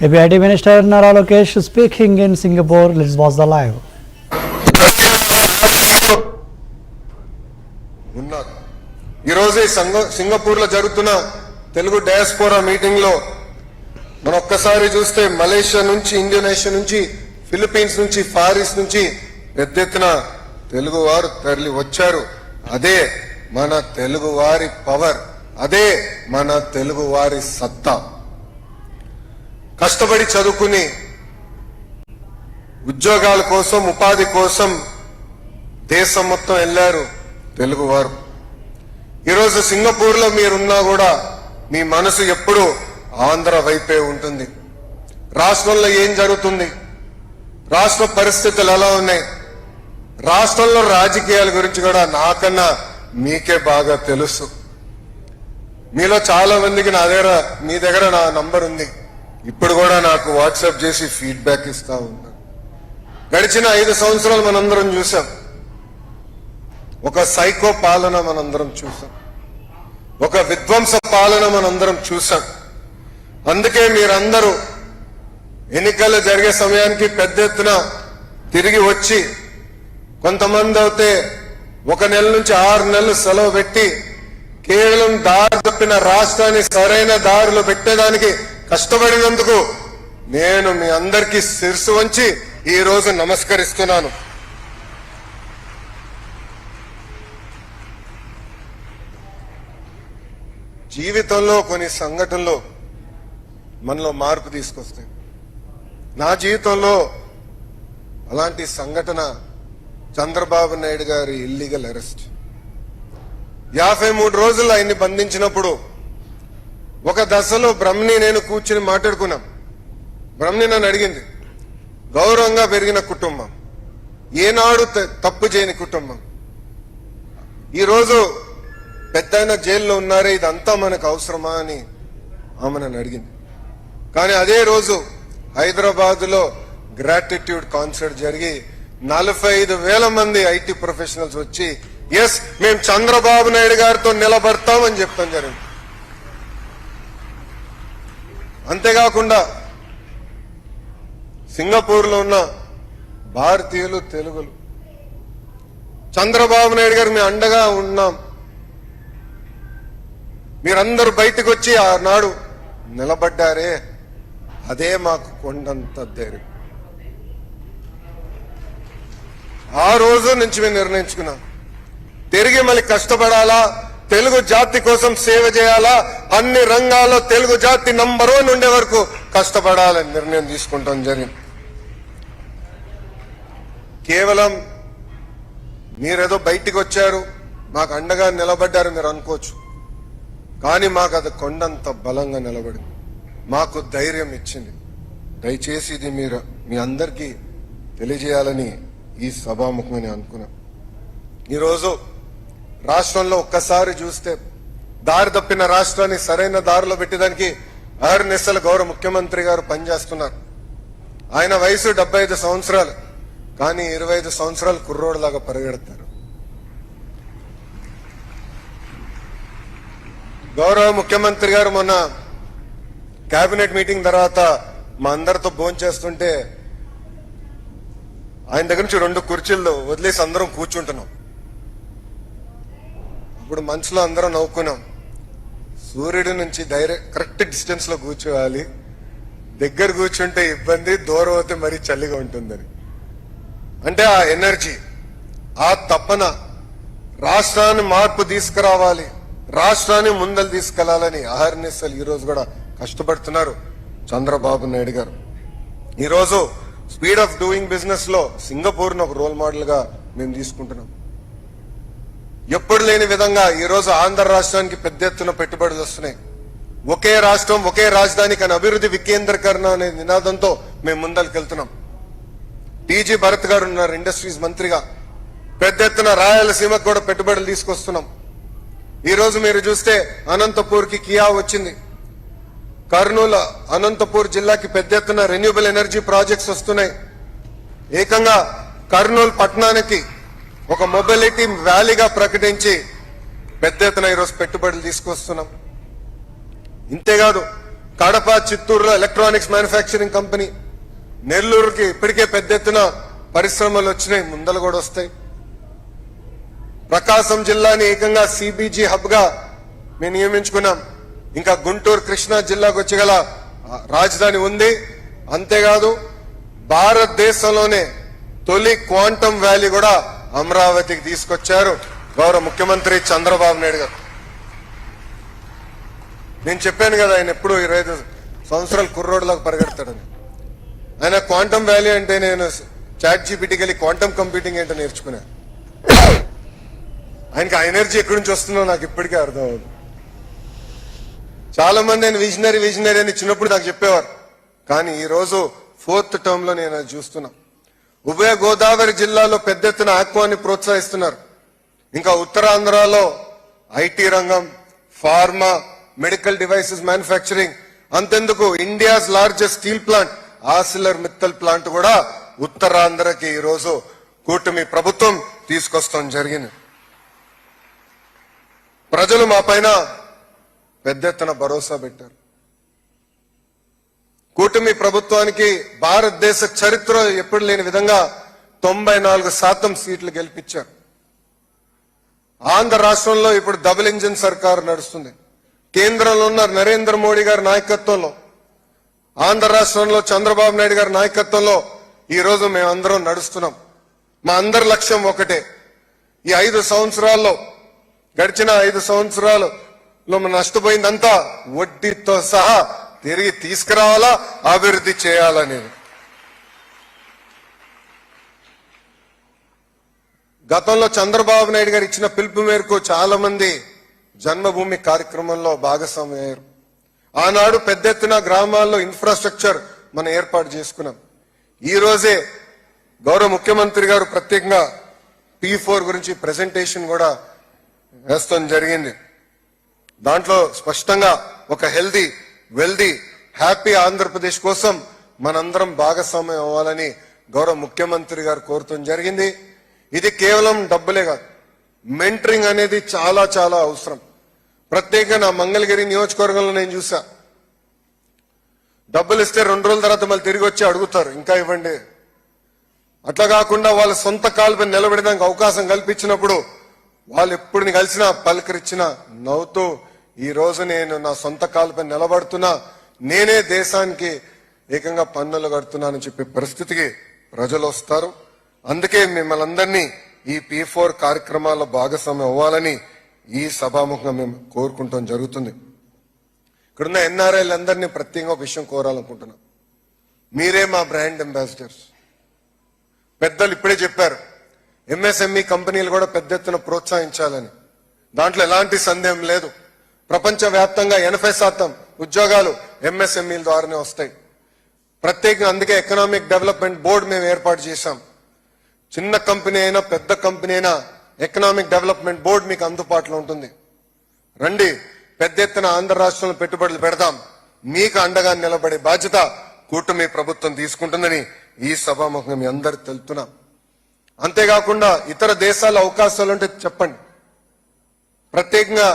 APIT Minister Nara Lokesh speaking in Singapore. Let's watch the live. ఈరోజు సింగపూర్లో జరుగుతున్న Telugu diaspora మీటింగ్లో మనం ఒక్కసారి చూస్తే మలేషియా నుంచి, ఇండోనేషియా నుంచి, ఫిలిప్పీన్స్ నుంచి, ఫారిస్ నుంచి పెద్ద ఎత్తున తెలుగు వారు తరలి వచ్చారు. అదే మన తెలుగు వారి పవర్, అదే మన తెలుగు వారి సత్తా. కష్టపడి చదువుకుని ఉద్యోగాల కోసం, ఉపాధి కోసం దేశం మొత్తం వెళ్లారు తెలుగువారు. ఈరోజు సింగపూర్ లో మీరున్నా కూడా మీ మనసు ఎప్పుడూ ఆంధ్ర వైపే ఉంటుంది. రాష్ట్రంలో ఏం జరుగుతుంది, రాష్ట్ర పరిస్థితులు ఎలా ఉన్నాయి, రాష్ట్రంలో రాజకీయాల గురించి కూడా నాకన్నా మీకే బాగా తెలుసు. మీలో చాలా మందికి మీ దగ్గర నా నంబర్ ఉంది. ఇప్పుడు కూడా నాకు వాట్సాప్ చేసి ఫీడ్బ్యాక్ ఇస్తా ఉన్నారు. గడిచిన 5 సంవత్సరాలు మనందరం చూసాం. ఒక సైకో పాలన మనందరం చూసాం, ఒక విధ్వంస పాలన మనందరం చూసాం. అందుకే మీరందరూ ఎన్నికలు జరిగే సమయానికి పెద్ద ఎత్తున తిరిగి వచ్చి, కొంతమంది అయితే 1 నెల నుంచి 6 నెలలు సెలవు పెట్టి కేవలం దారి తప్పిన రాష్ట్రాన్ని సరైన దారిలో పెట్టేదానికి కష్టపడినందుకు నేను మీ అందరికీ శిరస్సు వంచి ఈ రోజు నమస్కరిస్తున్నాను. జీవితంలో కొన్ని సంఘటనలు మనలో మార్పు తీసుకొస్తాయి. నా జీవితంలో అలాంటి సంఘటన చంద్రబాబు నాయుడు గారి ఇల్లీగల్ అరెస్ట్. 53 రోజులు ఆయన్ని బంధించినప్పుడు ఒక దశలో బ్రహ్మని నేను కూర్చుని మాట్లాడుకున్నాం. బ్రహ్మని నన్ను అడిగింది, గౌరవంగా పెరిగిన కుటుంబం, ఏనాడు తప్పు చేయని కుటుంబం, ఈరోజు పెద్దయిన జైల్లో ఉన్నారే, ఇదంతా మనకు అవసరమా అని ఆమె నన్ను అడిగింది. కానీ అదే రోజు హైదరాబాద్ లో గ్రాటిట్యూడ్ కాన్సర్ట్ జరిగి 45,000 మంది ఐటీ ప్రొఫెషనల్స్ వచ్చి ఎస్ మేము చంద్రబాబు నాయుడు గారితో నిలబడతామని చెప్తాం జరిగింది. అంతేకాకుండా సింగపూర్ లో ఉన్న భారతీయులు, తెలుగులు చంద్రబాబు నాయుడు గారు మేము అండగా ఉన్నాం, మీరందరూ బయటకు వచ్చి ఆనాడు నిలబడ్డారే, అదే మాకు కొండంత ధైర్యం. ఆ రోజు నుంచి మేము నిర్ణయించుకున్నాం, తిరిగి మళ్ళీ కష్టపడాలా, తెలుగు జాతి కోసం సేవ చేయాలా, అన్ని రంగాల్లో తెలుగు జాతి నంబర్ 1 ఉండే వరకు కష్టపడాలని నిర్ణయం తీసుకుంటాం జరిగింది. కేవలం మీరేదో బయటికి వచ్చారు, మాకు అండగా నిలబడ్డారు మీరు అనుకోవచ్చు, కానీ మాకు అది కొండంత బలంగా నిలబడింది, మాకు ధైర్యం ఇచ్చింది. దయచేసి ఇది మీరు మీ అందరికీ తెలియజేయాలని ఈ సభాముఖమని అనుకున్నాం. ఈరోజు రాష్ట్రంలో ఒక్కసారి చూస్తే దారి తప్పిన రాష్ట్రాన్ని సరైన దారిలో పెట్టడానికి అహర్నిశలు గౌరవ ముఖ్యమంత్రి గారు పనిచేస్తున్నారు. ఆయన వయసు 75 సంవత్సరాలు, కానీ 25 సంవత్సరాలు కుర్రోడ్లాగా పరిగెడతారు. గౌరవ ముఖ్యమంత్రి గారు మొన్న కేబినెట్ మీటింగ్ తర్వాత మా అందరితో భోంచేస్తుంటే ఆయన దగ్గర నుంచి 2 కుర్చీల్లో వదిలేసి అందరం కూర్చుంటున్నాం. ఇప్పుడు మనసులో అందరం నవ్వుకున్నాం, సూర్యుడి నుంచి కరెక్ట్ డిస్టెన్స్ లో కూర్చోవాలి, దగ్గర కూర్చుంటే ఇబ్బంది, దూరం అవుతే మరీ చలిగా ఉంటుందని. అంటే ఆ ఎనర్జీ, ఆ తపన, రాష్ట్రాన్ని మార్పు తీసుకురావాలి, రాష్ట్రాన్ని ముందలు తీసుకెళ్లాలని అహర్నిశలు ఈ రోజు కూడా కష్టపడుతున్నారు చంద్రబాబు నాయుడు గారు. ఈరోజు స్పీడ్ ఆఫ్ డూయింగ్ బిజినెస్ లో సింగపూర్ ను ఒక రోల్ మోడల్ గా మేము తీసుకుంటున్నాం. ఎప్పుడు లేని విధంగా ఈరోజు ఆంధ్ర రాష్ట్రానికి పెద్ద ఎత్తున పెట్టుబడులు వస్తున్నాయి. ఒకే రాష్ట్రం, ఒకే రాజధాని, కానీ అభివృద్ధి వికేంద్రీకరణ అనే నినాదంతో మేము ముందరికెళ్తున్నాం. టీజీ భరత్ గారు ఉన్నారు ఇండస్ట్రీస్ మంత్రిగా, పెద్ద ఎత్తున రాయలసీమకు కూడా పెట్టుబడులు తీసుకొస్తున్నాం. ఈ రోజు మీరు చూస్తే అనంతపూర్ కి కియా వచ్చింది, కర్నూలు అనంతపూర్ జిల్లాకి పెద్ద ఎత్తున రెన్యూబుల్ ఎనర్జీ ప్రాజెక్ట్స్ వస్తున్నాయి. ఏకంగా కర్నూలు పట్టణానికి ఒక మొబిలిటీ వ్యాలీగా ప్రకటించి పెద్ద ఎత్తున ఈరోజు పెట్టుబడులు తీసుకొస్తున్నాం. ఇంతేకాదు కడప చిత్తూరులో ఎలక్ట్రానిక్స్ మ్యానుఫ్యాక్చరింగ్ కంపెనీ, నెల్లూరుకి ఇప్పటికే పెద్ద ఎత్తున పరిశ్రమలు వచ్చినాయి, ముందలు కూడా వస్తాయి. ప్రకాశం జిల్లాని ఏకంగా సిబిజీ హబ్ గా మేము నియమించుకున్నాం. ఇంకా గుంటూరు కృష్ణా జిల్లాకు వచ్చగల రాజధాని ఉంది. అంతేకాదు భారతదేశంలోనే తొలి క్వాంటమ్ వ్యాలీ కూడా అమరావతికి తీసుకొచ్చారు గౌరవ ముఖ్యమంత్రి చంద్రబాబు నాయుడు గారు. నేను చెప్పాను కదా, ఆయన ఎప్పుడు 25 సంవత్సరాలు కుర్రోడ్లకు పరిగెడతాడని. ఆయన క్వాంటమ్ వ్యాలీ అంటే నేను చాట్ జీపీటీకి వెళ్ళి క్వాంటమ్ కంప్యూటింగ్ ఏంటో నేర్చుకున్నా. ఆయనకి ఆ ఎనర్జీ ఎక్కడి నుంచి వస్తుందో నాకు ఇప్పటికే అర్థం అవుతుంది. చాలా మంది ఆయన విజనరీ అని చిన్నప్పుడు నాకు చెప్పేవారు, కానీ ఈ రోజు 4th టర్మ్ లో నేను అది చూస్తున్నా. ఉభయ గోదావరి జిల్లాలో పెద్ద ఎత్తున ఆక్వాని ప్రోత్సహిస్తున్నారు. ఇంకా ఉత్తరాంధ్రలో ఐటీ రంగం, ఫార్మా, మెడికల్ డివైసెస్ మ్యానుఫ్యాక్చరింగ్, అంతెందుకు India's largest steel plant ఆసిలర్ Mittal plant కూడా ఉత్తరాంధ్రకి ఈ రోజు కూటమి ప్రభుత్వం తీసుకొస్తాం జరిగింది. ప్రజలు మా పైన పెద్ద ఎత్తున భరోసా పెట్టారు. కూటమి ప్రభుత్వానికి భారతదేశ చరిత్రలో ఎప్పుడు లేని విధంగా 94% సీట్లు గెలిపించారు. ఆంధ్ర రాష్ట్రంలో ఇప్పుడు డబుల్ ఇంజిన్ సర్కారు నడుస్తుంది. కేంద్రంలో ఉన్న నరేంద్ర మోడీ గారి నాయకత్వంలో, ఆంధ్ర రాష్ట్రంలో చంద్రబాబు నాయుడు గారి నాయకత్వంలో ఈ రోజు మేమందరం నడుస్తున్నాం. మా అందరి లక్ష్యం ఒకటే, ఈ 5 సంవత్సరాల్లో, గడిచిన 5 సంవత్సరాల్లో మనం నష్టపోయిందంతా వడ్డీతో సహా తిరిగి తీసుకురావాలా, అభివృద్ధి చేయాలనేది. గతంలో చంద్రబాబు నాయుడు గారు ఇచ్చిన పిలుపు మేరకు చాలా మంది జన్మభూమి కార్యక్రమంలో భాగస్వామయ్యారు. ఆనాడు పెద్ద ఎత్తున గ్రామాల్లో ఇన్ఫ్రాస్ట్రక్చర్ మనం ఏర్పాటు చేసుకున్నాం. ఈ రోజే గౌరవ ముఖ్యమంత్రి గారు ప్రత్యేకంగా P4 గురించి ప్రెజెంటేషన్ కూడా వేస్తాం జరిగింది. దాంట్లో స్పష్టంగా ఒక హెల్దీ, వెల్దీ, హ్యాపీ ఆంధ్రప్రదేశ్ కోసం మనందరం భాగస్వామ్యం అవ్వాలని గౌరవ ముఖ్యమంత్రి గారు కోరటం జరిగింది. ఇది కేవలం డబ్బులే కాదు, మెంటరింగ్ అనేది చాలా చాలా అవసరం. ప్రత్యేకంగా నా మంగళగిరి నియోజకవర్గంలో నేను చూసా, డబ్బులు ఇస్తే 2 రోజుల తర్వాత మళ్ళీ తిరిగి వచ్చి అడుగుతారు, ఇంకా ఇవ్వండి. అట్లా కాకుండా వాళ్ళ సొంత కాలుపై నిలబడడానికి అవకాశం కల్పించినప్పుడు వాళ్ళు ఎప్పుడు కలిసినా పలకరించినా నవ్వుతూ, ఈ రోజు నేను నా సొంత కాలుపై నిలబడుతున్నా, నేనే దేశానికి ఏకంగా పన్నులు కడుతున్నానని చెప్పే పరిస్థితికి ప్రజలు వస్తారు. అందుకే మిమ్మల్ని అందరినీ ఈ P4 కార్యక్రమాల్లో భాగస్వామ్యం అవ్వాలని ఈ సభాముఖంగా మేము కోరుకుంటాం జరుగుతుంది. ఇక్కడున్న ఎన్ఆర్ఐలు అందరినీ ప్రత్యేకంగా ఒక విషయం కోరాలనుకుంటున్నాం. మీరే మా బ్రాండ్ అంబాసిడర్స్. పెద్దలు ఇప్పుడే చెప్పారు, MSME కంపెనీలు కూడా పెద్ద ఎత్తున ప్రోత్సహించాలని. దాంట్లో ఎలాంటి సందేహం లేదు. ప్రపంచవ్యాప్తంగా 80% ఉద్యోగాలు MSMEల ద్వారానే వస్తాయి. ప్రత్యేకంగా అందుకే ఎకనామిక్ డెవలప్మెంట్ బోర్డు మేము ఏర్పాటు చేశాం. చిన్న కంపెనీ అయినా పెద్ద కంపెనీ అయినా ఎకనామిక్ డెవలప్మెంట్ బోర్డు మీకు అందుబాటులో ఉంటుంది. రండి, పెద్ద ఎత్తున ఆంధ్ర రాష్ట్రంలో పెట్టుబడులు పెడదాం. మీకు అండగా నిలబడే బాధ్యత కూటమి ప్రభుత్వం తీసుకుంటుందని ఈ సభాముఖంగా మీ అందరికి తెలుపుతున్నాం. అంతేకాకుండా ఇతర దేశాల అవకాశాలు ఉంటే చెప్పండి. ప్రత్యేకంగా